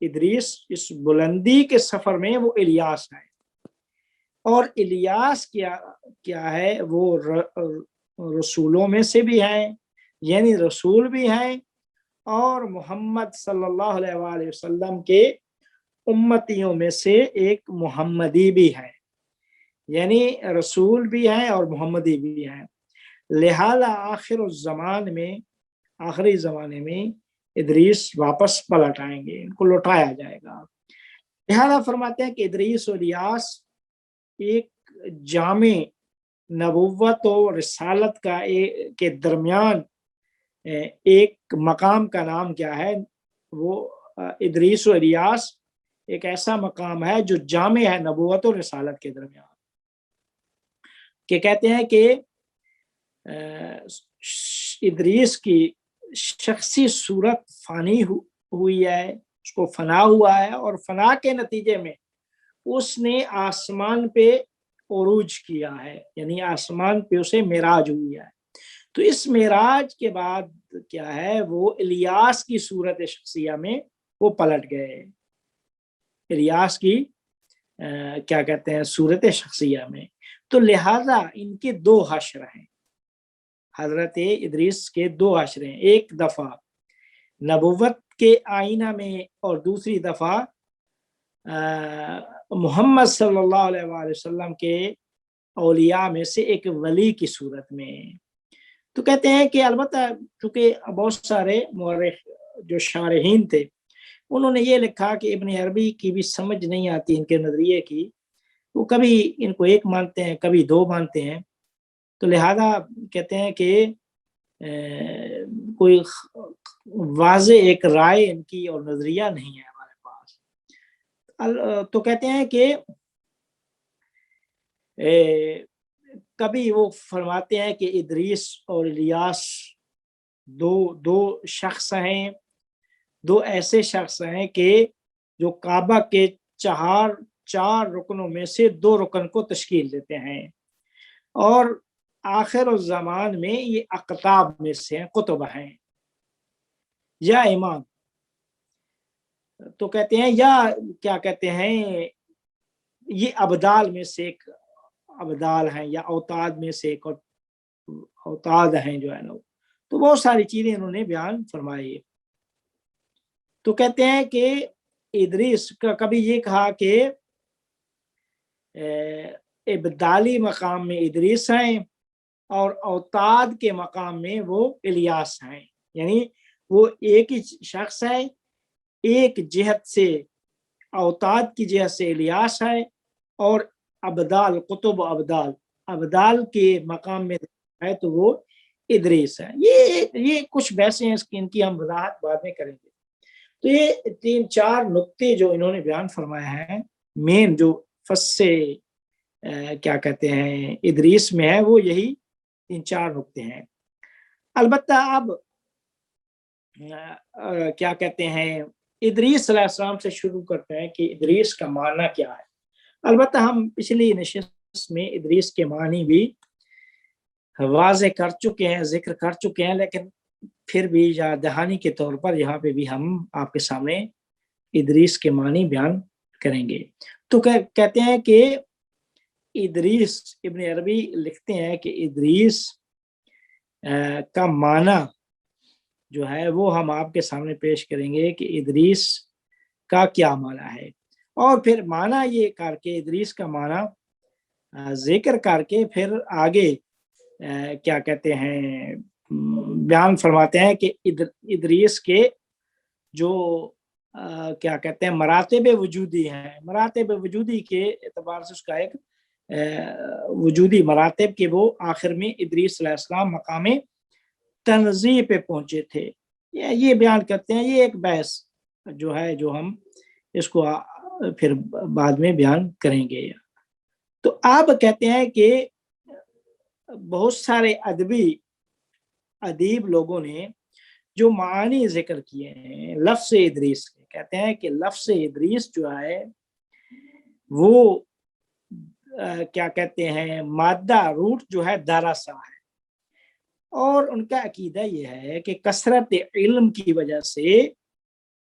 ادریس اس بلندی کے سفر میں وہ الیاس ہے، اور الیاس کیا ہے، وہ رسولوں میں سے بھی ہیں، یعنی رسول بھی ہیں، اور محمد صلی اللہ علیہ وآلہ وسلم کے امتیوں میں سے ایک محمدی بھی ہے، یعنی رسول بھی ہیں اور محمدی بھی ہیں۔ لہذا آخری زمانے میں ادریس واپس پلٹ آئیں گے، ان کو لوٹایا جائے گا۔ لہذا فرماتے ہیں کہ ادریس اور الیاس ایک جامع نبوت و رسالت کے درمیان ایک مقام کا نام کیا ہے، وہ ادریس و الیاس ایک ایسا مقام ہے جو جامع ہے نبوت و رسالت کے درمیان، کہ کہتے ہیں کہ ادریس کی شخصی صورت فانی ہوئی ہے، اس کو فنا ہوا ہے، اور فنا کے نتیجے میں اس نے آسمان پہ عروج کیا ہے، یعنی آسمان پہ اسے معراج ہوئی ہے۔ تو اس معراج کے بعد کیا ہے، وہ الیاس کی صورت شخصیہ میں وہ پلٹ گئے، الیاس کی کیا کہتے ہیں صورت شخصیہ میں۔ تو لہذا ان کے دو حشر ہیں، حضرت ادریس کے دو حشر ہیں، ایک دفعہ نبوت کے آئینہ میں، اور دوسری دفعہ محمد صلی اللہ علیہ وآلہ وسلم کے اولیاء میں سے ایک ولی کی صورت میں۔ تو کہتے ہیں کہ البتہ چونکہ بہت سارے مورخ جو شارحین تھے انہوں نے یہ لکھا کہ ابن عربی کی بھی سمجھ نہیں آتی ان کے نظریے کی، وہ کبھی ان کو ایک مانتے ہیں کبھی دو مانتے ہیں، تو لہذا کہتے ہیں کہ کوئی واضح ایک رائے ان کی اور نظریہ نہیں ہے ہمارے پاس۔ تو کہتے ہیں کہ کبھی وہ فرماتے ہیں کہ ادریس اور الیاس دو شخص ہیں، دو ایسے شخص ہیں کہ جو کعبہ کے چار رکنوں میں سے دو رکن کو تشکیل دیتے ہیں، اور آخر الزمان میں یہ اقطاب میں سے ہیں، قطب ہیں یا امام۔ تو کہتے ہیں یا کیا کہتے ہیں یہ ابدال میں سے ایک ابدال ہیں، یا اوتاد میں سے ایک اوتاد ہیں جو ہے نا، تو بہت ساری چیزیں انہوں نے بیان فرمائی۔ تو کہتے ہیں کہ ادریس کا کبھی یہ کہا کہ ابدالی مقام میں ادریس ہیں اور اوتاد کے مقام میں وہ الیاس ہیں، یعنی وہ ایک ہی شخص ہے، ایک جہت سے اوتاد کی جہت سے الیاس ہے، اور ابدال قطب ابدال کے مقام میں ہے تو وہ ادریس ہے۔ یہ کچھ بحثیں ہیں، ان کی ہم وضاحت بعد میں کریں گے۔ تو یہ 3-4 نقطے جو انہوں نے بیان فرمایا ہے، مین جو فصے کیا کہتے ہیں ادریس میں ہے، وہ یہی 3-4 نقطے ہیں۔ البتہ اب کیا کہتے ہیں ادریس علیہ السلام سے شروع کرتے ہیں کہ ادریس کا معنی کیا ہے۔ البتہ ہم پچھلی نشست میں ادریس کے معنی بھی واضح کر چکے ہیں، ذکر کر چکے ہیں، لیکن پھر بھی یاد دہانی کے طور پر یہاں پہ بھی ہم آپ کے سامنے ادریس کے معنی بیان کریں گے۔ تو کہتے ہیں کہ ادریس، ابن عربی لکھتے ہیں کہ ادریس کا معنی جو ہے وہ ہم آپ کے سامنے پیش کریں گے کہ ادریس کا کیا معنی ہے، اور پھر معنی یہ کر کے ادریس کا معنی ذکر کر کے پھر آگے کیا کہتے ہیں بیان فرماتے ہیں کہ ادریس کے جو کیا کہتے ہیں مراتب وجودی ہیں، مراتب وجودی کے اعتبار سے اس کا ایک وجودی مراتب کہ وہ آخر میں ادریس علیہ السلام مقام تنزیہ پہ پہنچے تھے، یہ بیان کرتے ہیں۔ یہ ایک بحث جو ہے جو ہم اس کو پھر بعد میں بیان کریں گے۔ تو آپ کہتے ہیں کہ بہت سارے ادیب لوگوں نے جو معانی ذکر کیے ہیں لفظ ادریس کے، کہتے ہیں کہ لفظ ادریس جو ہے وہ کیا کہتے ہیں مادہ روٹ جو ہے داراسا ہے، اور ان کا عقیدہ یہ ہے کہ کثرت علم کی وجہ سے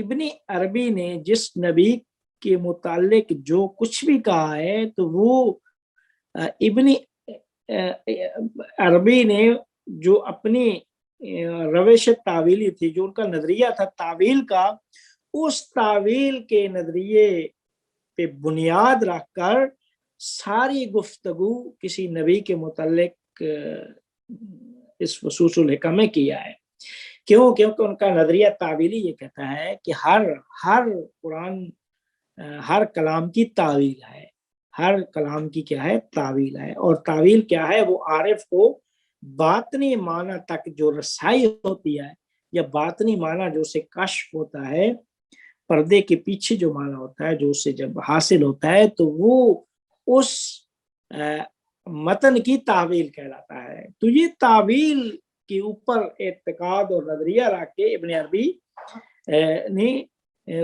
ابن عربی نے جس نبی کے متعلق جو کچھ بھی کہا ہے تو وہ ابن عربی نے جو اپنی روش تعویلی تھی، جو ان کا نظریہ تھا تعویل کا، اس تعویل کے نظریے پہ بنیاد رکھ کر ساری گفتگو کسی نبی کے متعلق اس فصوص الحکم میں کیا ہے۔ کیونکہ ان کا نظریہ تعویلی یہ کہتا ہے کہ ہر قرآن ہر کلام کی تعویل ہے، ہر کلام کی کیا ہے؟ تعویل ہے۔ اور تعویل کیا ہے؟ وہ عارف کو باطنی معنی تک جو رسائی ہوتی ہے، یا باطنی معنی جو اسے کشف ہوتا ہے، پردے کے پیچھے جو معنی ہوتا ہے، جو اسے جب حاصل ہوتا ہے تو وہ اس متن کی تعویل کہلاتا ہے۔ تو یہ تعویل کے اوپر اعتقاد اور نظریہ رکھ کے ابن عربی نے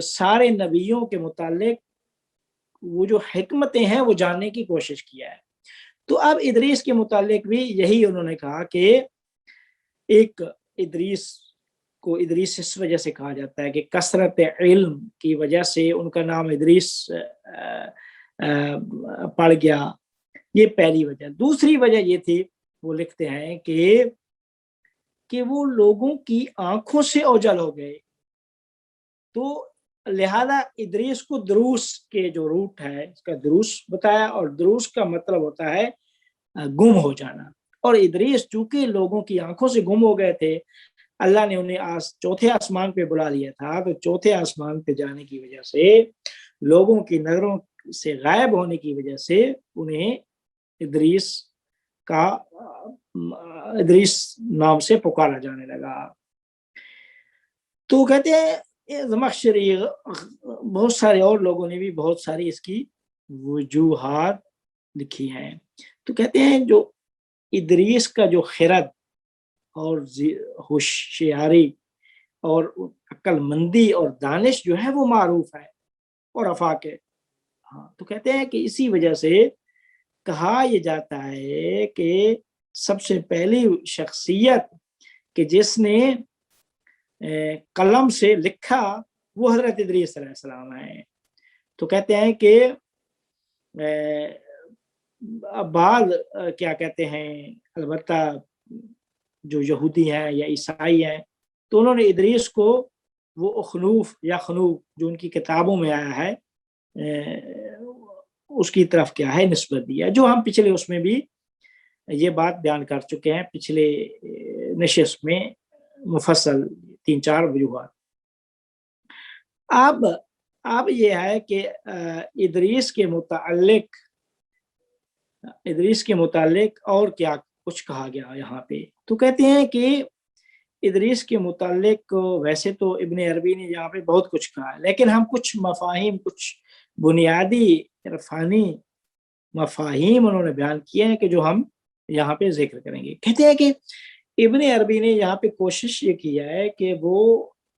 سارے نبیوں کے متعلق وہ جو حکمتیں ہیں وہ جاننے کی کوشش کیا ہے۔ تو اب ادریس کے متعلق بھی یہی انہوں نے کہا کہ ایک ادریس کو ادریس اس وجہ سے کہا جاتا ہے کہ کثرت علم کی وجہ سے ان کا نام ادریس پڑ گیا، یہ پہلی وجہ۔ دوسری وجہ یہ تھی، وہ لکھتے ہیں کہ وہ لوگوں کی آنکھوں سے اوجل ہو گئے، تو لہذا ادریس کو دروس کے جو روٹ ہے اس کا دروس بتایا، اور دروس کا مطلب ہوتا ہے گم ہو جانا۔ اور ادریس چونکہ لوگوں کی آنکھوں سے گم ہو گئے تھے، اللہ نے انہیں چوتھے آسمان پہ بلا لیا تھا، تو چوتھے آسمان پہ جانے کی وجہ سے، لوگوں کی نظروں سے غائب ہونے کی وجہ سے انہیں ادریس نام سے پکارا جانے لگا۔ تو کہتے ہیں زمخشری، بہت سارے اور لوگوں نے بھی بہت ساری اس کی وجوہات لکھی ہیں۔ تو کہتے ہیں جو ادریس کا جو خرد اور ہوشیاری اور عقل مندی اور دانش جو ہے وہ معروف ہے اور آفاق ہے۔ ہاں، تو کہتے ہیں کہ اسی وجہ سے کہا یہ جاتا ہے کہ سب سے پہلی شخصیت کہ جس نے قلم سے لکھا وہ حضرت ادریس علیہ السلام ہے۔ تو کہتے ہیں کہ بعض کیا کہتے ہیں، البتہ جو یہودی ہیں یا عیسائی ہیں، تو انہوں نے ادریس کو وہ اخنوف یا خنوف جو ان کی کتابوں میں آیا ہے اس کی طرف کیا ہے نسبت دیا، جو ہم پچھلے اس میں بھی یہ بات بیان کر چکے ہیں، پچھلے نشست میں مفصل 3-4 وجوہات۔ اب یہ ہے کہ ادریس کے متعلق اور کیا کچھ کہا گیا یہاں پہ۔ تو کہتے ہیں کہ ادریس کے متعلق ویسے تو ابن عربی نے یہاں پہ بہت کچھ کہا ہے، لیکن ہم کچھ مفاہیم، کچھ بنیادی عرفانی مفاہیم انہوں نے بیان کیے ہیں کہ جو ہم یہاں پہ ذکر کریں گے۔ کہتے ہیں کہ ابن عربی نے یہاں پہ کوشش یہ کیا ہے کہ وہ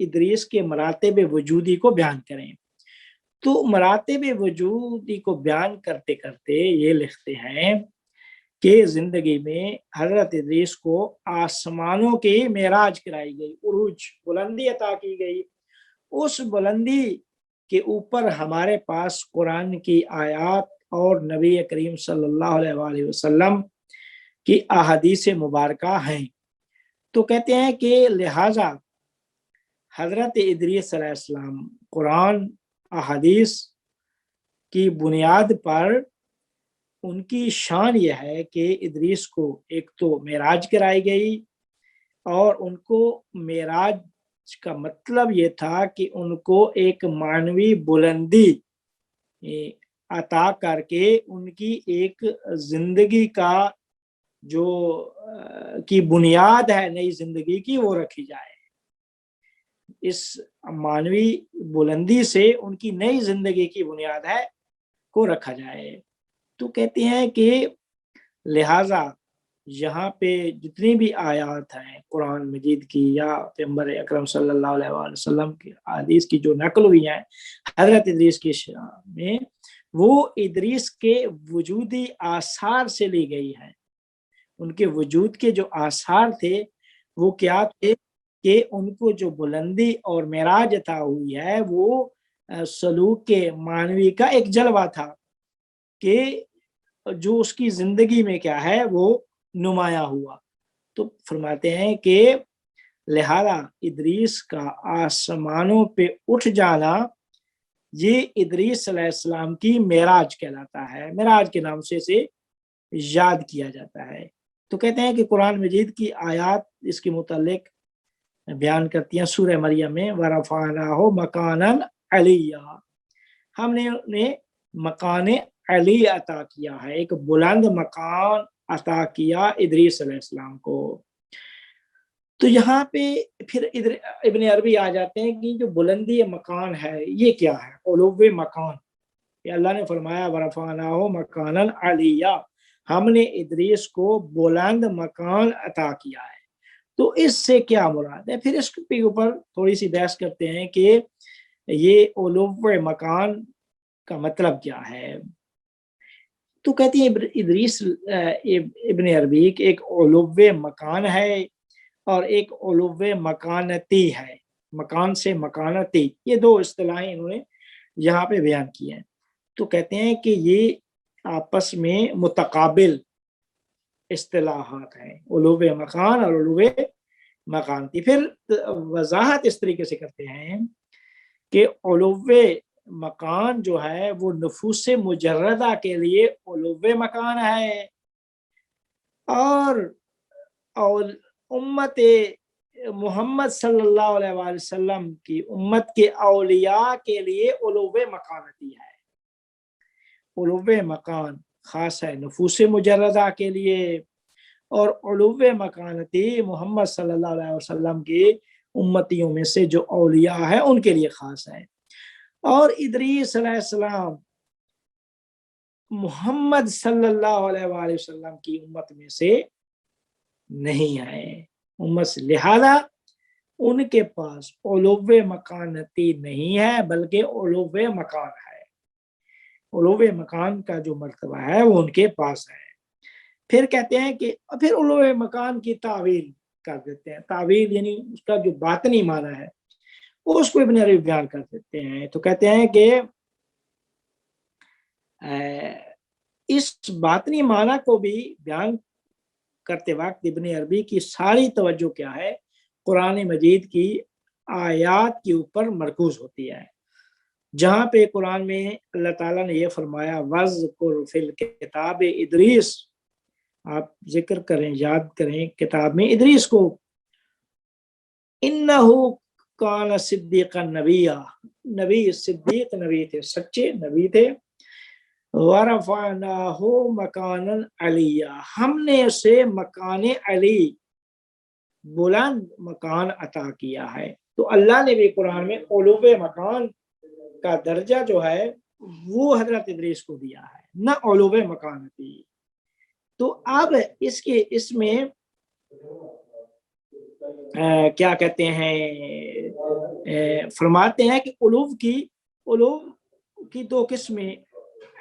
ادریس کے مراتب وجودی کو بیان کریں۔ تو مراتب وجودی کو بیان کرتے کرتے یہ لکھتے ہیں کہ زندگی میں حضرت ادریس کو آسمانوں کی معراج کرائی گئی، عروج، بلندی عطا کی گئی۔ اس بلندی کے اوپر ہمارے پاس قرآن کی آیات اور نبی کریم صلی اللہ علیہ وآلہ وسلم کی احادیث مبارکہ ہیں۔ تو کہتے ہیں کہ لہٰذا حضرت ادریس علیہ السلام قرآن، احادیث کی بنیاد پر ان کی شان یہ ہے کہ ادریس کو ایک تو معراج کرائی گئی، اور ان کو معراج کا مطلب یہ تھا کہ ان کو ایک معنوی بلندی عطا کر کے ان کی ایک زندگی کا جو کی بنیاد ہے نئی زندگی کی وہ رکھی جائے۔ اس معنوی بلندی سے ان کی نئی زندگی کی بنیاد ہے کو رکھا جائے۔ تو کہتے ہیں کہ لہٰذا یہاں پہ جتنی بھی آیات ہیں قرآن مجید کی یا پیغمبر اکرم صلی اللہ علیہ وآلہ وسلم کی حدیث کی جو نقل ہوئی ہیں حضرت ادریس کی شان میں، وہ ادریس کے وجودی آثار سے لی گئی ہیں۔ ان کے وجود کے جو آثار تھے وہ کیا تھے؟ کہ ان کو جو بلندی اور معراج عطا ہوئی ہے وہ سلوک کے معنوی کا ایک جلوہ تھا کہ جو اس کی زندگی میں کیا ہے وہ نمایاں ہوا۔ تو فرماتے ہیں کہ لہذا ادریس کا آسمانوں پہ اٹھ جانا یہ ادریس علیہ السلام کی معراج کہلاتا ہے، معراج کے نام سے اسے یاد کیا جاتا ہے۔ تو کہتے ہیں کہ قرآن مجید کی آیات اس کے متعلق بیان کرتی ہیں سورہ مریم میں وَرَفَعْنَاهُ مَكَانًا عَلِيًّا، ہم نے انہیں مکان علی عطا کیا ہے، ایک بلند مکان عطا کیا ادریس علیہ السلام کو۔ تو یہاں پہ پھر ابن عربی آ جاتے ہیں کہ جو بلندی مکان ہے یہ کیا ہے، علو مکان۔ یہ اللہ نے فرمایا وَرَفَعْنَاهُ مَكَانًا عَلِيًّا، ہم نے ادریس کو بلند مکان عطا کیا ہے۔ تو اس سے کیا مراد ہے؟ پھر اس کے اوپر تھوڑی سی بحث کرتے ہیں کہ یہ علو مکان کا مطلب کیا ہے۔ تو کہتی ہیں ادریس ابن عربی کہ ایک علو مکان ہے اور ایک علو مکانتی ہے، مکان سے مکانتی، یہ دو اصطلاحیں انہوں نے یہاں پہ بیان کی ہیں۔ تو کہتے ہیں کہ یہ آپس میں متقابل اصطلاحات ہیں، علو مکان اور علو مکانتی۔ پھر وضاحت اس طریقے سے کرتے ہیں کہ علو مکان جو ہے وہ نفوس مجردہ کے لیے علو مکان ہے، اور امت محمد صلی اللہ علیہ وآلہ وسلم کی امت کے اولیاء کے لیے علو مکانتی ہے۔ علو مکان خاص ہے نفوس مجردہ کے لیے، اور علو مکانتی محمد صلی اللہ علیہ وسلم کی امتیوں میں سے جو اولیاء ہیں ان کے لیے خاص ہے۔ اور ادریس علیہ السلام محمد صلی اللہ علیہ وآلہ وسلم کی امت میں سے نہیں آئے، امت سے، لہذا ان کے پاس علو مکانتی نہیں ہے بلکہ علو مکان ہے، علو مکان کا جو مرتبہ ہے وہ ان کے پاس ہے۔ پھر کہتے ہیں کہ پھر علو مکان کی تعویل کر دیتے ہیں، تعویل یعنی اس کا جو باطنی معنی ہے وہ اس کو ابن عربی بیان کر دیتے ہیں۔ تو کہتے ہیں کہ اس باطنی معنی کو بھی بیان کرتے وقت ابن عربی کی ساری توجہ کیا ہے، قرآن مجید کی آیات کے اوپر مرکوز ہوتی ہے، جہاں پہ قرآن میں اللہ تعالیٰ نے یہ فرمایا وَاذْكُرْ فِي الْكِتَابِ ادریس، آپ ذکر کریں، یاد کریں کتاب میں ادریس کو، اِنَّهُ کان صدیق نبی، صدیق نبی تھے، سچے نبی تھے۔ وَرَفَعْنَاهُ مَكَانًا عَلِيًّا، ہم نے اسے مکان علی، بلند مکان عطا کیا ہے۔ تو اللہ نے بھی قرآن میں علو مکان کا درجہ جو ہے وہ حضرت ادریس کو دیا ہے، نہ علو مکانتی۔ تو اب اس میں کیا کہتے ہیں، فرماتے ہیں کہ علو کی دو قسمیں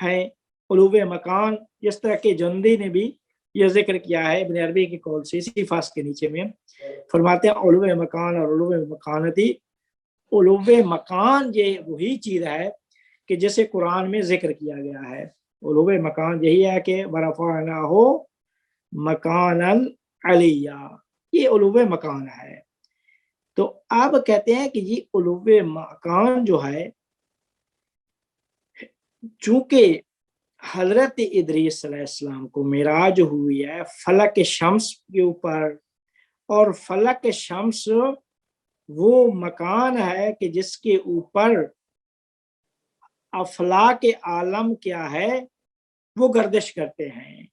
ہیں، علو مکان، جس طرح کے جندی نے بھی یہ ذکر کیا ہے ابن عربی کی قول سے، اسی فاس کے نیچے میں فرماتے ہیں علو مکان اور علو مکانتی۔ علو مکان یہ وہی چیز ہے کہ جسے قرآن میں ذکر کیا گیا ہے، علو مکان یہی ہے کہ وَرَفَعْنَاهُ مَكَانًا عَلِيًّا، یہ علو مکان ہے۔ تو آپ کہتے ہیں کہ یہ علو مکان جو ہے، چونکہ حضرت ادریس علیہ السلام کو معراج ہوئی ہے فلک شمس کے اوپر، اور فلک شمس وہ مکان ہے کہ جس کے اوپر افلاک عالم کیا ہے وہ گردش کرتے ہیں،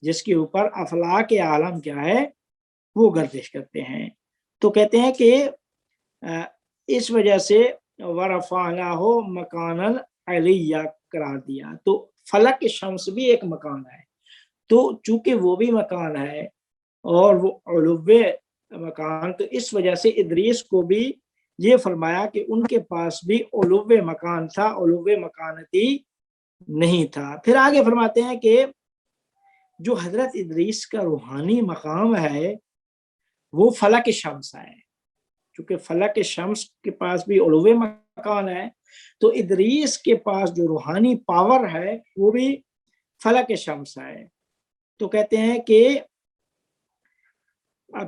جس کے اوپر افلاک عالم کیا ہے وہ گردش کرتے ہیں۔ تو کہتے ہیں کہ اس وجہ سے وَرَفَعْنَاهُ مَكَانًا عَلِيًّا قرار دیا۔ تو فلک شمس بھی ایک مکان ہے، تو چونکہ وہ بھی مکان ہے اور وہ علو مکان، تو اس وجہ سے ادریس کو بھی یہ فرمایا کہ ان کے پاس بھی علو مکان تھا، علو مکانتی نہیں تھا۔ پھر آگے فرماتے ہیں کہ جو حضرت ادریس کا روحانی مقام ہے وہ فلک شمس ہے، چونکہ فلک شمس کے پاس بھی علو مکان ہے، تو ادریس کے پاس جو روحانی پاور ہے وہ بھی فلک شمس ہے۔ تو کہتے ہیں کہ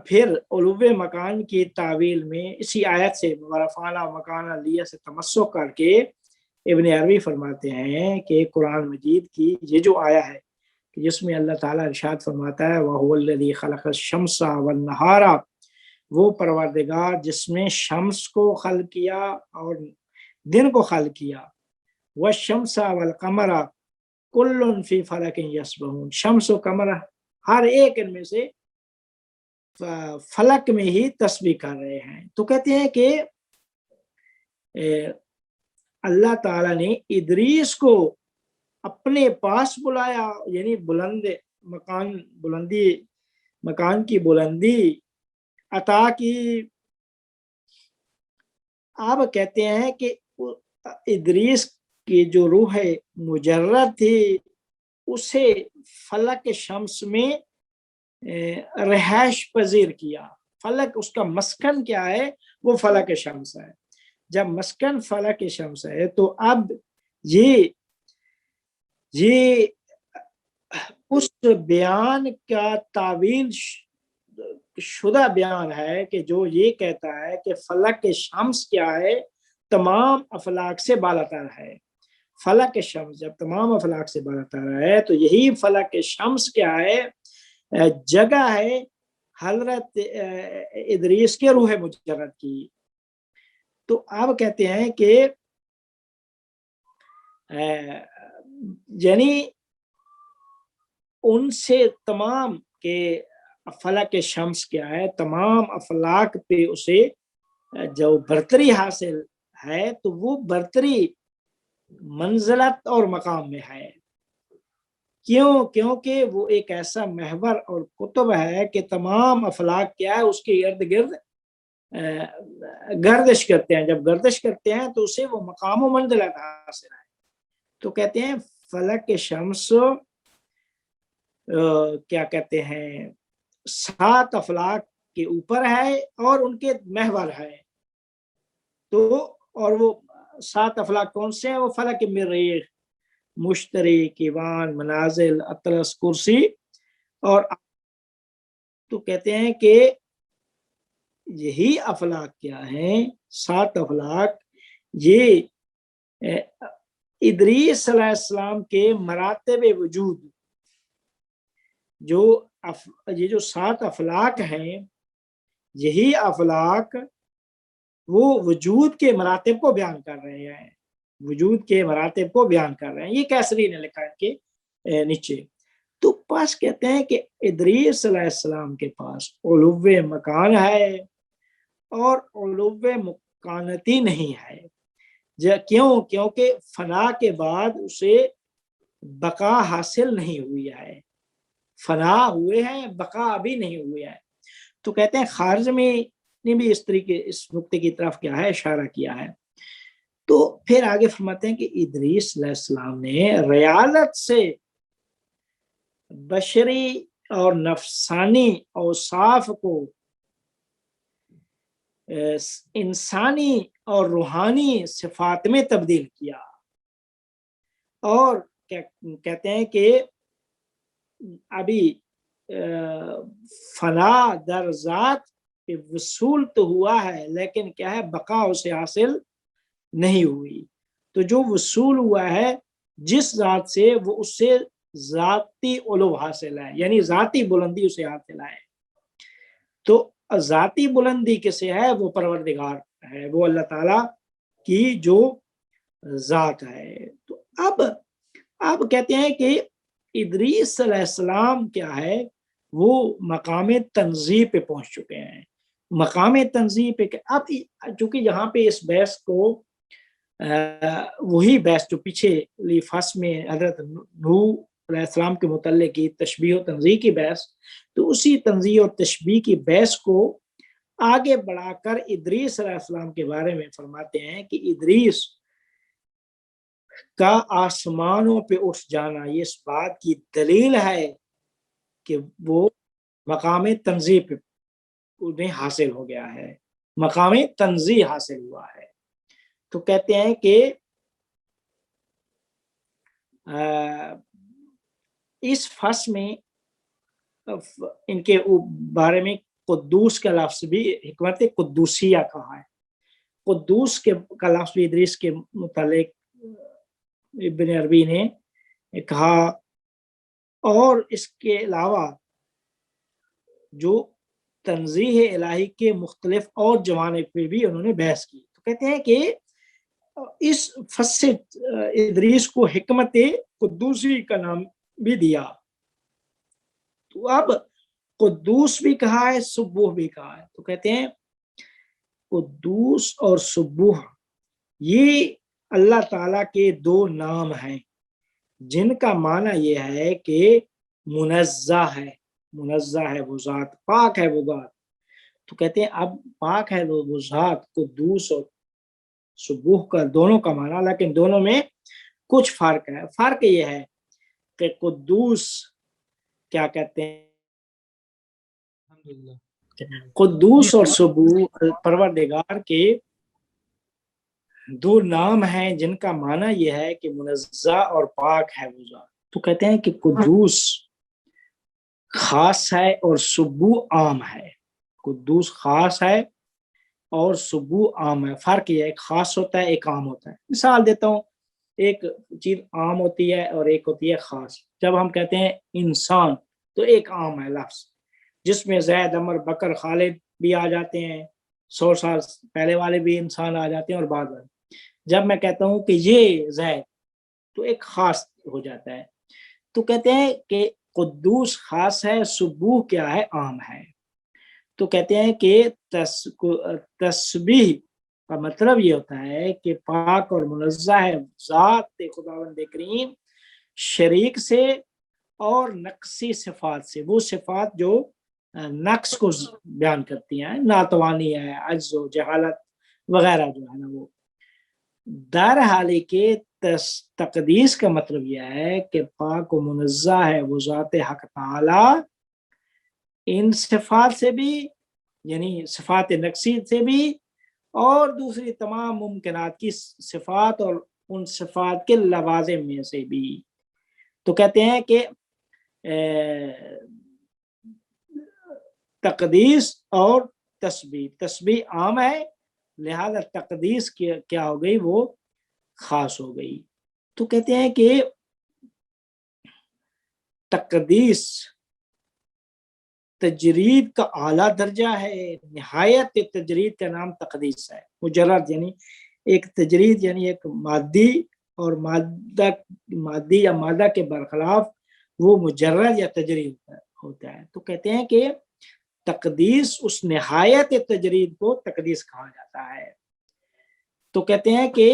پھر علو مکان کی تعویل میں اسی آیت سے ورفعنا مکان علیہ سے تمسک کر کے ابن عربی فرماتے ہیں کہ قرآن مجید کی یہ جو آیا ہے کہ جس میں اللہ تعالیٰ ارشاد فرماتا ہے وَهُوَ الَّذِي خَلَقَ الشَّمْسَ وَالنَّهَارَ، وہ پروردگار جس نے شمس کو خلق کیا اور دن کو خلق کیا، وَالشَّمْسَ وَالْقَمَرَ كُلٌّ فِي فَلَكٍ يَسْبَحُونَ، شمس و قمر ہر ایک ان میں سے فلک میں ہی تسبیح کر رہے ہیں۔ تو کہتے ہیں کہ اللہ تعالیٰ نے ادریس کو اپنے پاس بلایا، یعنی مکان کی بلندی عطا کی۔ آپ کہتے ہیں کہ ادریس کی جو روح مجرد تھی اسے فلک شمس میں رہائش پذیر کیا۔ فلک اس کا مسکن کیا ہے؟ وہ فلک شمس ہے۔ جب مسکن فلک شمس ہے تو اب یہ اس بیان کا تعویل شدہ بیان ہے کہ جو یہ کہتا ہے کہ فلک شمس کیا ہے؟ تمام افلاک سے بالاتر ہے۔ فلک شمس جب تمام افلاک سے بالاتر ہے تو یہی فلک شمس کیا ہے؟ جگہ ہے حضرت ادریس کے روح مجرد کی۔ تو آپ کہتے ہیں کہ یعنی ان سے تمام کے فلک شمس کیا ہے؟ تمام افلاک پہ اسے جو برتری حاصل ہے تو وہ برتری منزلت اور مقام میں ہے۔ کیونکہ وہ ایک ایسا محور اور قطب ہے کہ تمام افلاک کیا ہے؟ اس کے ارد گرد گردش کرتے ہیں۔ جب گردش کرتے ہیں تو اسے وہ مقام و منزلت حاصل ہے۔ تو کہتے ہیں فلک شمس کیا کہتے ہیں 7 افلاک کے اوپر ہے اور ان کے محور ہے۔ تو اور وہ 7 افلاک کون سے ہیں؟ وہ فلک مریخ، مشتری، کیوان، منازل، اطلس، کرسی اور تو کہتے ہیں کہ یہی افلاک کیا ہیں؟ 7 افلاک یہ ادریس صلی اللہ علیہ السلام کے مراتب وجود، یہ جو 7 افلاک ہیں یہی افلاک وہ وجود کے مراتب کو بیان کر رہے ہیں، وجود کے مراتب کو بیان کر رہے ہیں۔ یہ کیسری نے لکھا ہے کہ نیچے۔ تو پاس کہتے ہیں کہ ادریس صلی اللہ علیہ السلام کے پاس علو مکان ہے اور علو مکانتی نہیں ہے۔ کیونکہ فنا کے بعد اسے بقا حاصل نہیں ہوئی ہے۔ فنا ہوئے ہیں، بقا ابھی نہیں ہوئے ہے۔ تو کہتے ہیں خارزمی نے بھی اس طریقے اس نقطے کی طرف کیا ہے؟ اشارہ کیا ہے۔ تو پھر آگے فرماتے ہیں کہ ادریس علیہ السلام نے ریاضت سے بشری اور نفسانی اوصاف کو انسانی اور روحانی صفات میں تبدیل کیا، اور کہتے ہیں کہ ابھی فنا در ذات وصول تو ہوا ہے لیکن کیا ہے؟ بقا اسے حاصل نہیں ہوئی۔ تو جو وصول ہوا ہے جس ذات سے وہ اس سے ذاتی علو حاصل ہے، یعنی ذاتی بلندی اسے حاصل ہے۔ تو ذاتی بلندی کسے ہے؟ وہ پروردگار ہے، وہ اللہ تعالیٰ کی جو ذات ہے۔ تو اب کہتے ہیں کہ ادریس صلی اللہ علیہ السلام کیا ہے؟ وہ مقام تنزیہ پہ پہنچ چکے ہیں۔ مقام تنزیہ پہ اب چونکہ یہاں پہ اس بحث کو وہی بحث جو پیچھے فصل میں حضرت نوح علیہ السلام کے متعلق کی تشبیہ و تنزیہ کی بحث، تو اسی تنزیہ اور تشبیہ کی بحث کو آگے بڑھا کر ادریس علیہ السلام کے بارے میں فرماتے ہیں کہ ادریس کا آسمانوں پہ اٹھ جانا یہ اس بات کی دلیل ہے کہ وہ مقام تنزیہ پہ انہیں حاصل ہو گیا ہے، مقام تنزیہ حاصل ہوا ہے۔ تو کہتے ہیں کہ اس فصل میں ان کے بارے میں قدوس کا لفظ بھی حکمت قدوسیہ کہا ہے۔ قدوس کا لفظ بھی ادریس کے متعلق ابن عربی نے کہا، اور اس کے علاوہ جو تنزیہ الہی کے مختلف اور جوانب پہ بھی انہوں نے بحث کی۔ تو کہتے ہیں کہ اس فصل ادریس کو حکمت قدوسی کا نام بھی دیا۔ تو اب قدوس بھی کہا ہے، سبوح بھی کہا ہے۔ تو کہتے ہیں قدوس اور سبوح یہ اللہ تعالیٰ کے دو نام ہیں جن کا معنی یہ ہے کہ منزہ ہے، منزہ ہے وہ ذات، پاک ہے وہ ذات۔ تو کہتے ہیں اب پاک ہے وہ ذات، قدوس اور سبوح کا دونوں کا معنی، لیکن دونوں میں کچھ فرق ہے۔ فرق یہ ہے کہ قدوس کیا کہتے ہیں، قدوس اور سبوح پروردگار کے دو نام ہیں جن کا معنی یہ ہے کہ منزہ اور پاک ہے وہ ذات۔ تو کہتے ہیں کہ قدوس خاص ہے اور سبوح عام ہے۔ قدوس خاص ہے اور سبوح عام ہے۔ فرق یہ ہے، ایک خاص ہوتا ہے، ایک عام ہوتا ہے۔ مثال دیتا ہوں، ایک چیز عام ہوتی ہے اور ایک ہوتی ہے خاص۔ جب ہم کہتے ہیں انسان تو ایک عام ہے لفظ، جس میں زید، عمر، بکر، خالد بھی آ جاتے ہیں، 100 سال پہلے والے بھی انسان آ جاتے ہیں اور بعد میں۔ جب میں کہتا ہوں کہ یہ زید تو ایک خاص ہو جاتا ہے۔ تو کہتے ہیں کہ قدوس خاص ہے، سبوح کیا ہے، عام ہے۔ تو کہتے ہیں کہ تسبیح کا مطلب یہ ہوتا ہے کہ پاک اور منزہ ہے ذات خداوند کریم شریک سے اور نقصی صفات سے، وہ صفات جو نقص کو بیان کرتی ہیں، ناتوانی ہے، عجز و جہالت وغیرہ جو ہے نا وہ۔ در حالی کے تقدیس کا مطلب یہ ہے کہ پاک و منزہ ہے وہ ذات حق تعالی ان صفات سے بھی، یعنی صفات نقصی سے بھی، اور دوسری تمام ممکنات کی صفات اور ان صفات کے لوازم میں سے بھی۔ تو کہتے ہیں کہ تقدیس اور تسبیح، تسبیح عام ہے لہذا تقدیس کیا ہو گئی، وہ خاص ہو گئی۔ تو کہتے ہیں کہ تقدیس تجرید کا اعلیٰ درجہ ہے، نہایت تجرید کا نام تقدیس ہے۔ مجرد یعنی ایک تجرید یعنی ایک مادی اور مادی یا مادہ کے برخلاف وہ مجرد یا تجرید ہوتا ہے۔ تو کہتے ہیں کہ تقدیس اس نہایت تجرید کو تقدیس کہا جاتا ہے۔ تو کہتے ہیں کہ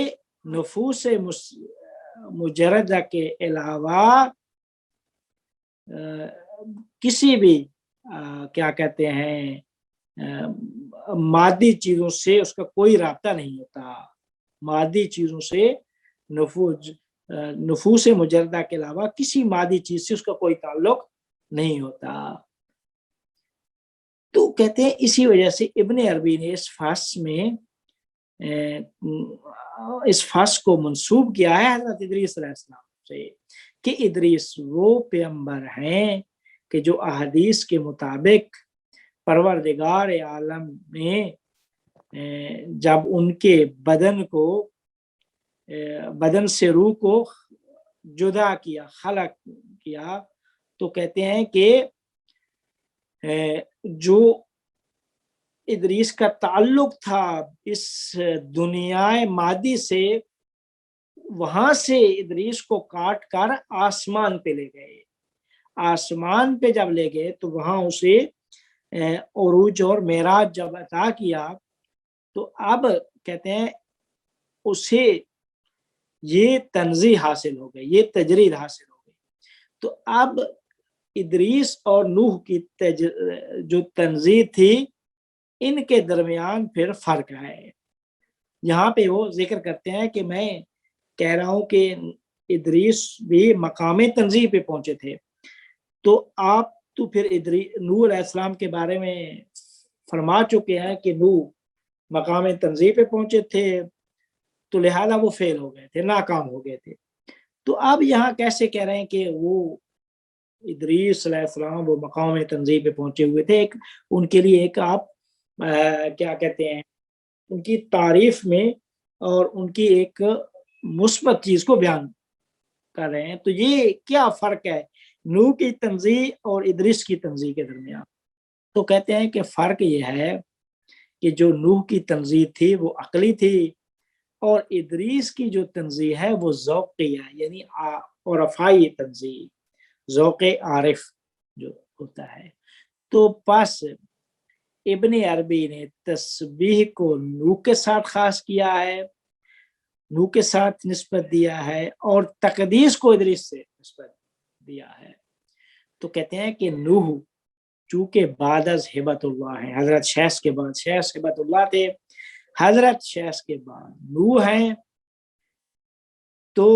نفوس مجردہ کے علاوہ کسی بھی کیا کہتے ہیں مادی چیزوں سے اس کا کوئی رابطہ نہیں ہوتا۔ مادی چیزوں سے نفوس مجردہ کے علاوہ کسی مادی چیز سے اس کا کوئی تعلق نہیں ہوتا۔ تو کہتے ہیں اسی وجہ سے ابن عربی نے اس فصل میں اس فصل کو منسوب کیا ہے حضرت ادریس علیہ السلام سے، کہ ادریس وہ پیغمبر ہیں کہ جو احادیث کے مطابق پروردگار عالم نے جب ان کے بدن سے روح کو جدا کیا، خلق کیا، تو کہتے ہیں کہ جو ادریس کا تعلق تھا اس دنیا مادی سے، وہاں سے ادریس کو کاٹ کر آسمان پہ لے گئے۔ آسمان پہ جب لے گئے تو وہاں اسے عروج اور معراج جب عطا کیا تو اب کہتے ہیں اسے یہ تنزیہ حاصل ہو گئی، یہ تجرید حاصل ہو گئی۔ تو اب ادریس اور نوح کی جو تنزیہ تھی ان کے درمیان پھر فرق ہے۔ یہاں پہ وہ ذکر کرتے ہیں کہ میں کہہ رہا ہوں کہ ادریس بھی مقام تنزیہ پہ پہنچے تھے، تو آپ تو پھر نوح علیہ السلام کے بارے میں فرما چکے ہیں کہ نوح مقام تنزیہ پہ پہنچے تھے تو لہذا وہ فیل ہو گئے تھے، ناکام ہو گئے تھے. تو اب یہاں کیسے کہہ رہے ہیں کہ وہ ادریس علیہ السلام وہ مقام تنزیہ پہ پہنچے ہوئے تھے؟ ایک ان کے لیے ایک آپ کیا کہتے ہیں ان کی تعریف میں اور ان کی ایک مثبت چیز کو بیان کر رہے ہیں. تو یہ کیا فرق ہے نوح کی تنزیہ اور ادریس کی تنزیہ کے درمیان؟ تو کہتے ہیں کہ فرق یہ ہے کہ جو نوح کی تنزیہ تھی وہ عقلی تھی، اور ادریس کی جو تنزیہ ہے وہ ذوقی ہے، یعنی عرفائی تنزیہ، ذوق عارف جو ہوتا ہے. تو پس ابن عربی نے تسبیح کو نوح کے ساتھ خاص کیا ہے، نوح کے ساتھ نسبت دیا ہے، اور تقدیس کو ادریس سے نسبت دیا ہے. تو کہتے ہیں کہ نوح چونکہ بعد از ہبت اللہ ہے، حضرت شیس کے بعد، شیس ہبت اللہ تھے، حضرت شیس کے بعد نوح ہیں، تو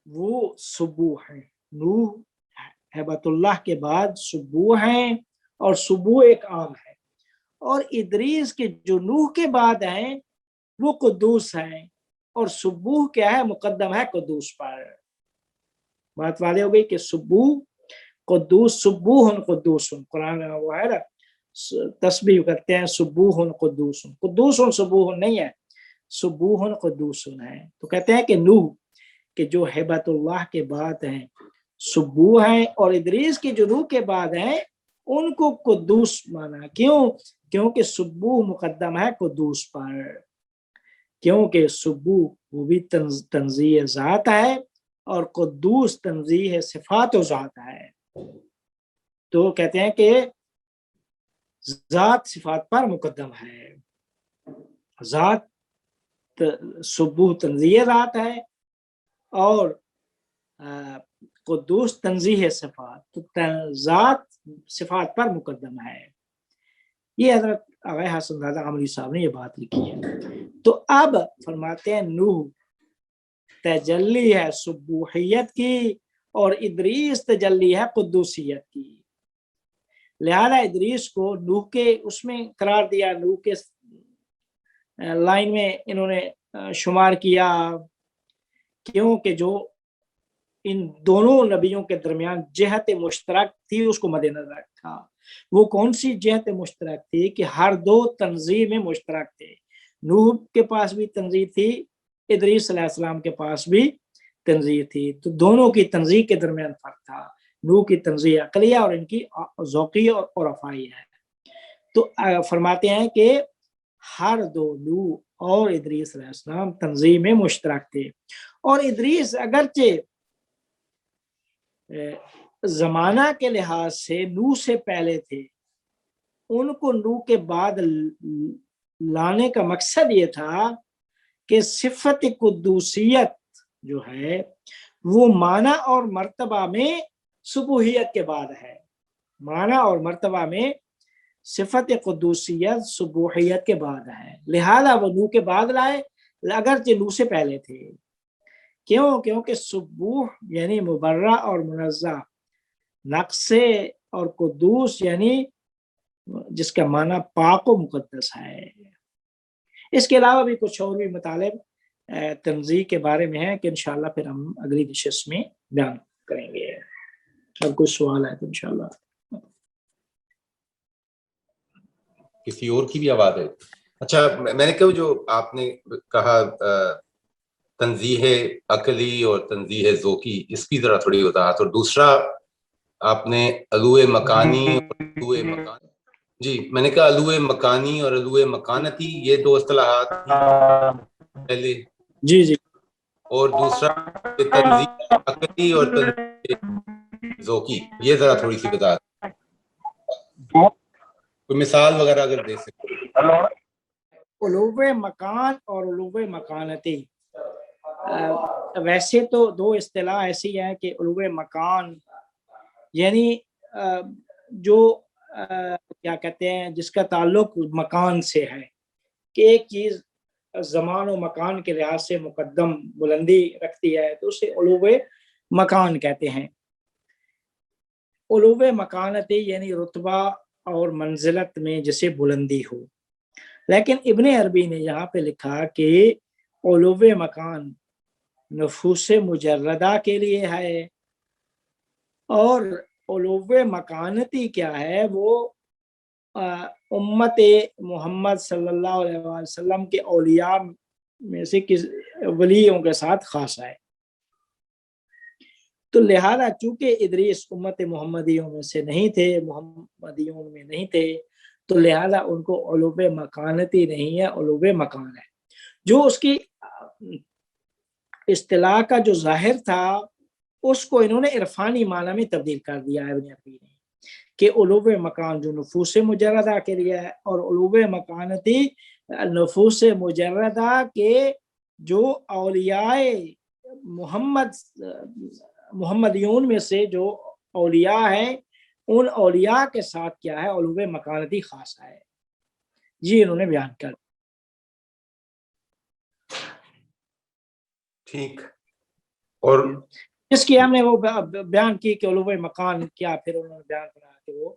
وہ سبوح ہیں. نوح ہبت اللہ کے بعد سبوح ہیں، اور سبوح ایک عام ہے. اور ادریس کے جو نوح کے بعد ہیں وہ قدوس ہیں، اور سبوح کیا ہے؟ مقدم ہے قدوس پر. بات واضح ہو گئی کہ سبوح قدوس، سبوح قدوس، قرآن میں وہ ہے نا تسبیح کرتے ہیں سبوح قدوس، قدوس سبوح نہیں ہے، سبوح قدوس ہے. تو کہتے ہیں کہ نوح کہ جو ہبت اللہ کے بعد ہیں سبوح ہیں، اور ادریس کے جو نوح کے بعد ہیں ان کو قدوس مانا. کیوں؟ کیونکہ سبوح مقدم ہے قدوس پر، کیونکہ سبوح وہ بھی تنزیہ ذات ہے اور قدوس تنزیہ صفات و ذات ہے. تو کہتے ہیں کہ ذات صفات پر مقدم ہے، ذات سبوح تنزیہ ذات ہے اور قدوس تنزیہ صفات، تو ذات صفات پر مقدم ہے. یہ حضرت آغا حسن رضا عمری صاحب نے یہ بات لکھی ہے. تو اب فرماتے ہیں نوح تجلی ہے سبوحیت کی اور ادریس تجلی ہے قدوسیت کی. لہذا ادریس کو نوح کے اس میں قرار دیا، نوح کے لائن میں انہوں نے شمار کیا، کیونکہ جو ان دونوں نبیوں کے درمیان جہت مشترک تھی اس کو مد نظر رکھا. وہ کون سی جہت مشترک تھی؟ کہ ہر دو تنزیہ میں مشترک تھے. نوح کے پاس بھی تنزیہ تھی، ادریس علیہ السلام کے پاس بھی تنزیہ تھی. تو دونوں کی تنزیہ کے درمیان فرق تھا. نوح کی تنزیہ عقلیہ اور ان کی ذوقی اور عرفائی ہے. تو فرماتے ہیں کہ ہر دو نوح اور ادریس علیہ السلام تنزیہ میں مشترک تھے، اور ادریس اگرچہ زمانہ کے لحاظ سے نوح سے پہلے تھے، ان کو نوح کے بعد لانے کا مقصد یہ تھا کہ صفت قدوسیت جو ہے وہ معنی اور مرتبہ میں سبوحیت کے بعد ہے. معنی اور مرتبہ میں صفت قدوسیت سبوحیت کے بعد ہے، لہذا وہ نوح کے بعد لائے اگرچہ نوح سے پہلے تھے. کیوں؟ کیونکہ سبوح یعنی مبرہ اور منزہ، نقص اور قدوس یعنی جس کا معنی پاک و مقدس ہے. اس کے علاوہ بھی کچھ اور بھی مطالب تنزیہ کے بارے میں ہے کہ انشاءاللہ پھر ہم اگلی نشست میں بیان کریں گے. اگر کوئی سوال ہے تو انشاءاللہ. کسی اور کی بھی آواز ہے؟ اچھا، میں نے کہا جو آپ نے کہا تنزیہ عقلی اور تنزیہ ذوقی، اس کی ذرا تھوڑی وضاحت. اور دوسرا آپ نے علو مکانی اور علو مکان، جی میں نے کہا علو مکانی اور علو مکانتی، یہ دو اصطلاحات پہلے. جی جی. اور دوسرا تنزیہ عقلی اور تنزیہ ذوقی، یہ ذرا تھوڑی سی وضاحت، کوئی مثال وغیرہ اگر دے سکتے. علو مکان اور علو مکانتی، ویسے تو دو اصطلاح ایسی ہیں کہ علو مکان یعنی جو کیا کہتے ہیں جس کا تعلق مکان سے ہے، کہ ایک چیز زمان و مکان کے لحاظ سے مقدم بلندی رکھتی ہے تو اسے علو مکان کہتے ہیں. علو مکانتی یعنی رتبہ اور منزلت میں جسے بلندی ہو. لیکن ابن عربی نے یہاں پہ لکھا کہ علو مکان نفوس مجردہ کے لیے ہے، اور علو مکانتی کیا ہے، وہ امت محمد صلی اللہ علیہ وسلم کے اولیاء میں سے ولیوں کے ساتھ خاص ہے. تو لہذا چونکہ ادریس امت محمدیوں میں سے نہیں تھے، محمدیوں میں نہیں تھے، تو لہذا ان کو علو مکانتی نہیں ہے، علو مکان ہے. جو اس کی اصطلاح کا جو ظاہر تھا اس کو انہوں نے عرفانی معنی میں تبدیل کر دیا ہے ابن عربی نے، کہ علو مکان جو نفوس مجردہ کے لیے ہے، اور علو مکانتی نفوس مجردہ کے جو اولیاء محمدیون میں سے جو اولیاء ہیں، ان اولیاء کے ساتھ کیا ہے، علو مکانتی خاص ہے. یہ انہوں نے بیان کر. ٹھیک. اور اس کی ہم نے وہ بیان کی کہ علو مکان کیا، پھر انہوں نے بیان کرا کہ وہ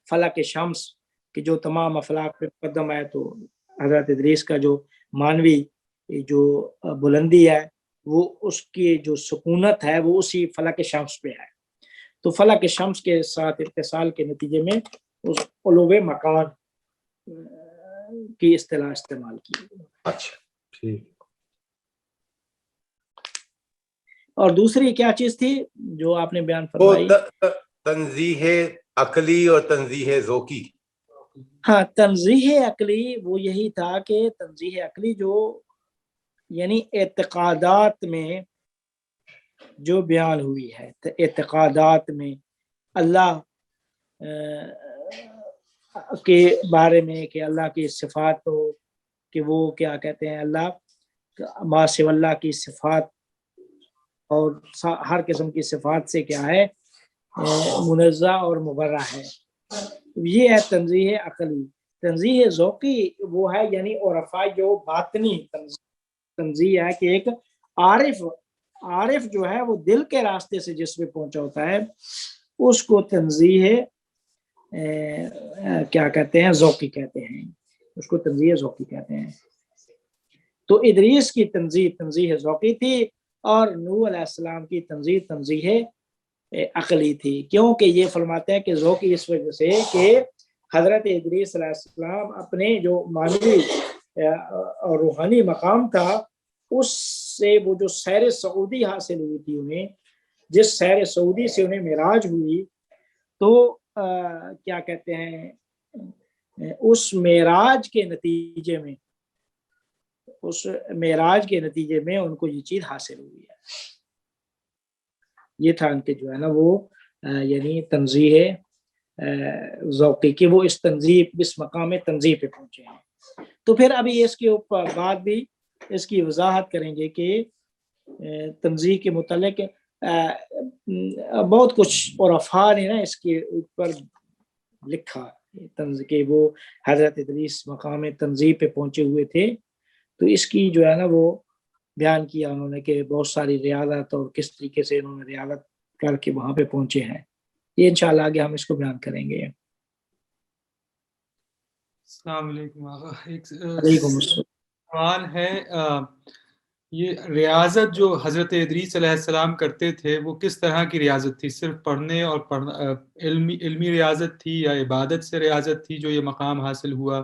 فلک شمس کہ جو تمام افلاک پہ مقدم ہے، تو حضرت ادریس کا جو مانوی جو بلندی ہے، وہ اس کی جو سکونت ہے وہ اسی فلک شمس پہ ہے. تو فلک شمس کے ساتھ اتصال کے نتیجے میں اس علو مکان کی اصطلاح استعمال کی. اچھا ٹھیک. اور دوسری کیا چیز تھی جو آپ نے بیان وہ فرمائی؟ تنزیہ عقلی اور تنزیہ ذوقی. ہاں، تنزیہ عقلی وہ یہی تھا کہ تنزیہ عقلی جو یعنی اعتقادات میں جو بیان ہوئی ہے، اعتقادات میں اللہ کے بارے میں کہ اللہ کی صفات ہو، کہ وہ کیا کہتے ہیں، اللہ ما سوی اللہ کی صفات اور ہر قسم کی صفات سے کیا ہے، منزہ اور مبرہ ہے. یہ ہے تنزیہ عقلی. تنزیہ ذوقی وہ ہے یعنی عرفاء جو باطنی تنزیہ ہے، کہ ایک عارف جو ہے وہ دل کے راستے سے جس پہ پہنچا ہوتا ہے اس کو تنزیہ کیا کہتے ہیں، ذوقی کہتے ہیں. اس کو تنزیہ ذوقی کہتے ہیں. تو ادریس کی تنزیہ ذوقی تھی، اور نوح علیہ السلام کی تنزیہ عقلی تھی. کیونکہ یہ فرماتے ہیں کہ ذوقی اس وجہ سے کہ حضرت ادریس علیہ السلام اپنے جو معنوی اور روحانی مقام تھا، اس سے وہ جو سیر سعودی حاصل ہوئی تھی انہیں، جس سیر سعودی سے انہیں معراج ہوئی، تو کیا کہتے ہیں، اس معراج کے نتیجے میں ان کو یہ چیز حاصل ہوئی ہے. یہ تھا ان کے جو ہے نا وہ یعنی تنزیہ ذوقی کی، وہ اس مقام تنزیہ پہ پہنچے ہیں. تو پھر ابھی اس کے اوپر بعد بھی اس کی وضاحت کریں گے کہ تنزیہ کے متعلق بہت کچھ عرفاء نے نا اس کے اوپر لکھا کہ وہ حضرت ادریس مقام تنزیہ پہ پہنچے ہوئے تھے. تو اس کی جو ہے نا وہ بیان کیا انہوں نے کہ بہت ساری ریاضت اور کس طریقے سے انہوں نے ریاضت کر کے وہاں پہ پہنچے ہیں. یہ انشاءاللہ آگے ہم اس کو بیان کریں گے. السلام علیکم. علیکم السلام. سوال ہے، یہ ریاضت جو حضرت ادریس علیہ السلام کرتے تھے وہ کس طرح کی ریاضت تھی؟ صرف پڑھنے اور علمی ریاضت تھی، یا عبادت سے ریاضت تھی جو یہ مقام حاصل ہوا،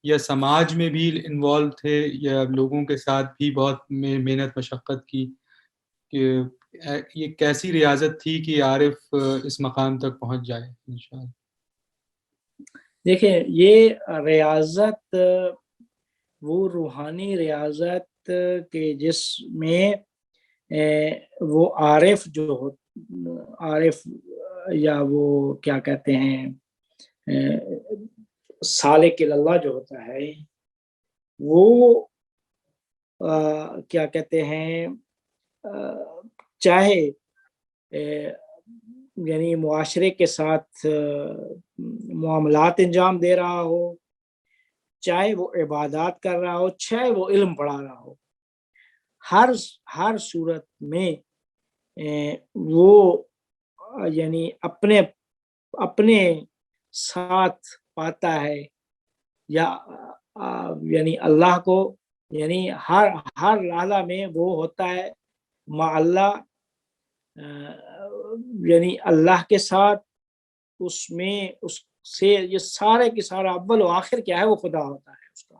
یا سماج میں بھی انوالو تھے، یا لوگوں کے ساتھ بھی بہت محنت مشقت کی؟ کہ یہ کیسی ریاضت تھی کہ عارف اس مقام تک پہنچ جائے انشاءاللہ؟ دیکھیں، یہ ریاضت وہ روحانی ریاضت کے جس میں وہ عارف یا وہ کیا کہتے ہیں سالک اللہ جو ہوتا ہے، وہ کیا کہتے ہیں چاہے یعنی معاشرے کے ساتھ معاملات انجام دے رہا ہو، چاہے وہ عبادات کر رہا ہو، چاہے وہ علم پڑھا رہا ہو، ہر صورت میں وہ یعنی اپنے ساتھ پاتا ہے یا یعنی اللہ کو یعنی ہر لحظہ میں وہ ہوتا ہے مع اللہ یعنی اللہ کے ساتھ، اس میں اس سے یہ سارے کی سارا اول و آخر کیا ہے وہ خدا ہوتا ہے اس کا.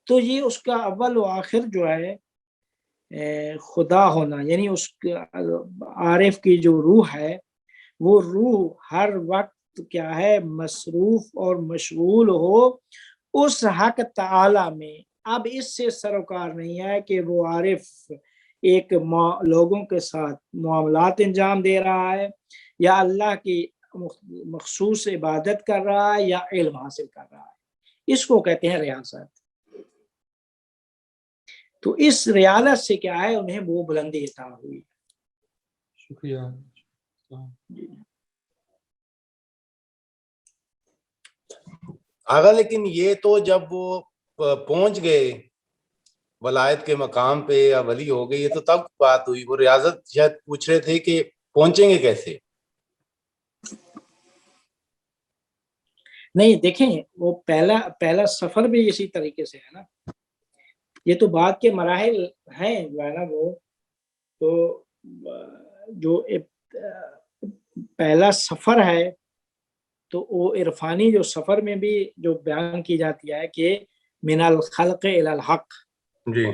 تو یہ اس کا اول و آخر جو ہے خدا ہونا، یعنی اس عارف کی جو روح ہے وہ روح ہر وقت کیا ہے مصروف اور مشغول ہو اس حق تعالی میں. اب اس سے سروکار نہیں ہے کہ وہ عارف ایک لوگوں کے ساتھ معاملات انجام دے رہا ہے یا اللہ کی مخصوص عبادت کر رہا ہے یا علم حاصل کر رہا ہے. اس کو کہتے ہیں ریاضت. تو اس ریاضت سے کیا ہے انہیں وہ بلندی عطا ہوئی. شکریہ. آگا لیکن یہ تو جب وہ پہنچ گئے ولایت کے مقام پہ یا ولی ہو گئے، یہ تو تب بات ہوئی. وہ ریاضت شاید پوچھ رہے تھے کہ پہنچیں گے کیسے؟ نہیں دیکھیں، وہ پہلا سفر بھی اسی طریقے سے ہے نا. یہ تو بعد کے مراحل ہیں جو ہے نا. وہ تو جو پہلا سفر ہے تو وہ عرفانی جو سفر میں بھی جو بیان کی جاتی ہے کہ من الخلق الی الحق، جی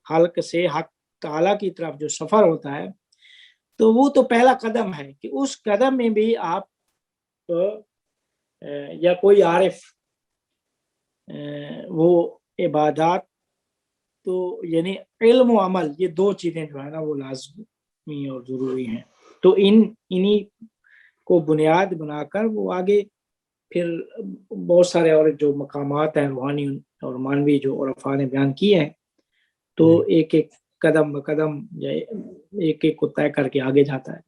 خلق سے حق تعالی کی طرف جو سفر ہوتا ہے، تو وہ تو پہلا قدم ہے کہ اس قدم میں بھی آپ یا کوئی عارف وہ عبادات تو یعنی علم و عمل یہ دو چیزیں جو ہے نا وہ لازمی اور ضروری ہیں. تو انہی کو بنیاد بنا کر وہ آگے پھر بہت سارے اور جو مقامات ہیں روحانی اور مانوی جو عرفاء نے بیان کیے ہیں، تو ایک ایک قدم بقدم ایک ایک کو طے کر کے آگے جاتا ہے.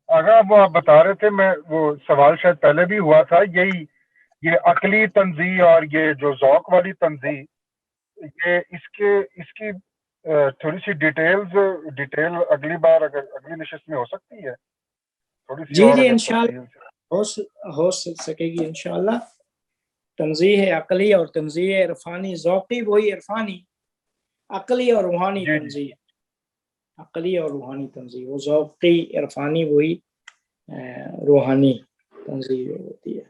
اگر وہ آپ بتا رہے تھے، میں وہ سوال شاید پہلے بھی ہوا تھا، یہ عقلی تنزیہ اور یہ جو ذوق والی تنزیہ، یہ اس کی تھوڑی سی ڈیٹیل اگلی بار اگر اگلی نشست میں ہو سکتی ہے تھوڑی سی. جی انشاءاللہ ہو سکے گی انشاءاللہ. تنزیہ عقلی اور تنزیہ عرفانی، ذوقی وہی عرفانی، عقلی اور روحانی تنزیہ، عقلی اور روحانی تنزیہ، وہ ذوقی عرفانی وہی روحانی تنزیہ ہوتی ہے.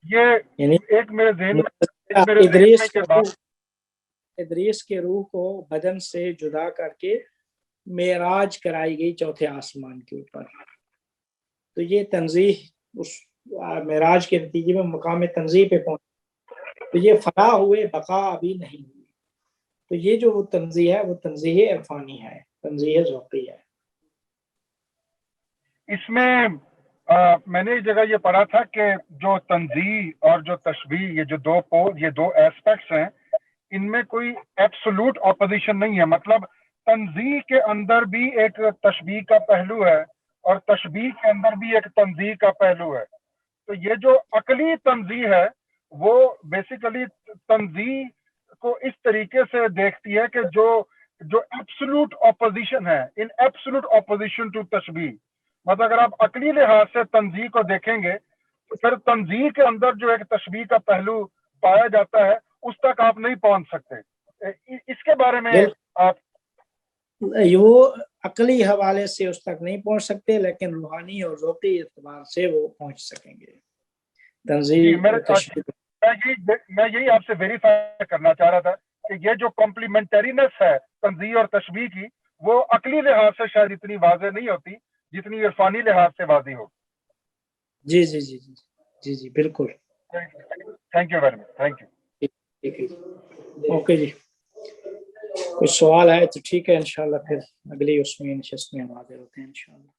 یہ یعنی ایک میرے ذہن ادریس کے روح کو بدن سے جدا کر کے معراج کرائی گئی چوتھے آسمان کے اوپر. تو یہ تنزیہ اس معراج کے نتیجے میں مقام تنزیہ پہ پہنچ، تو یہ فنا ہوئے بقا ابھی نہیں ہوئی. تو یہ جو وہ تنزیہ ہے وہ تنزیہ عرفانی ہے، تنزیہ ذوقی ہے. اس میں میں نے ایک جگہ یہ پڑھا تھا کہ جو تنزیہ اور جو تشبیہ، یہ دو ایسپیکٹس ہیں، ان میں کوئی ایبسولوٹ اپوزیشن نہیں ہے. مطلب تنزیہ کے اندر بھی ایک تشبیہ کا پہلو ہے اور تشبیہ کے اندر بھی ایک تنزیہ کا پہلو ہے. تو یہ جو عقلی تنزیہ ہے وہ بیسیکلی تنزیہ کو اس طریقے سے دیکھتی ہے کہ جو ایبسولوٹ اپوزیشن ہے، ان ایبسولوٹ اپوزیشن ٹو تشبیہ. مطلب اگر آپ عقلی لحاظ سے تنزیہ کو دیکھیں گے تو پھر تنزیہ کے اندر جو ایک تشبیہ کا پہلو پایا جاتا ہے اس تک آپ نہیں پہنچ سکتے. اس کے بارے میں آپ وہ عقلی حوالے سے اس تک نہیں پہنچ سکتے، لیکن روحانی اور ذوقی اعتبار سے وہ پہنچ سکیں گے. تنزیہ میں یہی آپ سے ویریفائی کرنا چاہ رہا تھا کہ یہ جو کمپلیمنٹرینس ہے تنزیہ اور تشبیہ کی، وہ عقلی لحاظ سے شاید اتنی واضح نہیں ہوتی جتنی عرفانی لحاظ سے واضح ہو. جی جی جی جی جی جی بالکل. Thank you very much. Thank you. Okay جی، کوئی سوال ہے تو ٹھیک ہے، انشاءاللہ پھر اگلی اس میں نشست میں ہم حاضر ہوتے ہیں انشاءاللہ.